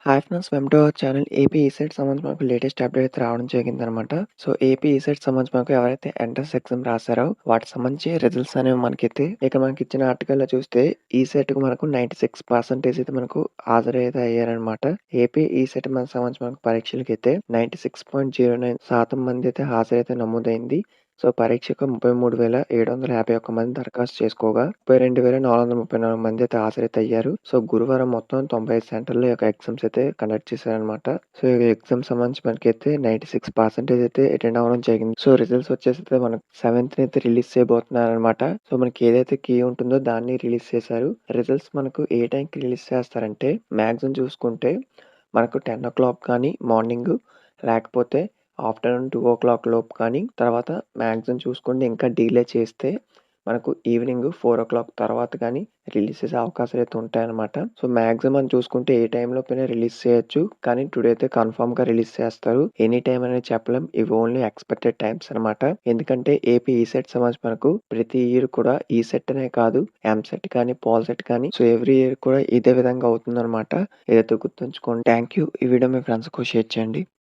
Hi friends, welcome to our channel. AP ECET సంబంధించి మనకు latest update అయితే రావడం జరిగిందనమాట. సో, ఏపీ ఈసెట్ సంబంధించి మనకు ఎవరైతే ఎంట్రన్స్ ఎగ్జామ్ రాసారో వాటికి సంబంధించి రిజల్ట్స్ అనేవి మనకైతే ఇక్కడ మనకిచ్చిన ఆర్టికల్‌లో చూస్తే ఈసెట్‌కి మనకు 96% అయితే మనకు హాజరైతే అయ్యారనమాట. ఏపీ ఈసెట్ మనకు సంబంధించి మనకు పరీక్షలకైతే 96.09% మంది అయితే హాజరైతే నమోదైంది. సో, పరీక్షకు 33,751 మంది దరఖాస్తు చేసుకోగా 32,434 మంది అయితే హాజరైతే అయ్యారు. సో, గురువారం మొత్తం 95 సెంటర్‌లో ఈ యొక్క ఎగ్జామ్స్ అయితే కండక్ట్ చేశారనమాట. సో, ఈ ఎగ్జామ్ సంబంధించి మనకైతే 96% అయితే అటెండ్ అవ్వడం జరిగింది. సో, రిజల్ట్స్ వచ్చేసి మనకు 7థ్ అయితే రిలీజ్ చేయబోతున్నారనమాట. సో, మనకి ఏదైతే కీ ఉంటుందో దాన్ని రిలీజ్ చేశారు. రిజల్ట్స్ మనకు ఏ టైంకి రిలీజ్ చేస్తారంటే మాక్సిమం చూసుకుంటే మనకు 10:00 కానీ మార్నింగు, లేకపోతే ఆఫ్టర్‌నూన్ 2:00 లోపు కానీ, తర్వాత మాక్సిమం చూసుకుంటే ఇంకా డిలే చేస్తే మనకు ఈవినింగ్ 4:00 తర్వాత కానీ రిలీజ్ చేసే అవకాశాలైతే ఉంటాయన్నమాట. సో, మాక్సిమం మనం చూసుకుంటే ఏ టైంలోపైనా రిలీజ్ చేయొచ్చు. కానీ టుడే అయితే కన్ఫర్మ్‌గా రిలీజ్ చేస్తారు. ఎనీ టైమ్ అనేది చెప్పలేం. ఇవి ఓన్లీ ఎక్స్‌పెక్టెడ్ టైమ్స్ అనమాట. ఎందుకంటే ఏపీ ఈసెట్ సంబంధించి మనకు ప్రతి ఇయర్ కూడా ఈసెట్ అనే కాదు, ఎంసెట్ కానీ, పాల్‌సెట్ కానీ సో, ఎవ్రీ ఇయర్ కూడా ఇదే విధంగా అవుతుందన్నమాట. ఇదైతే గుర్తుంచుకోండి. Thank you. ఈ వీడియో మీ ఫ్రెండ్స్‌కి షేర్ చేయండి.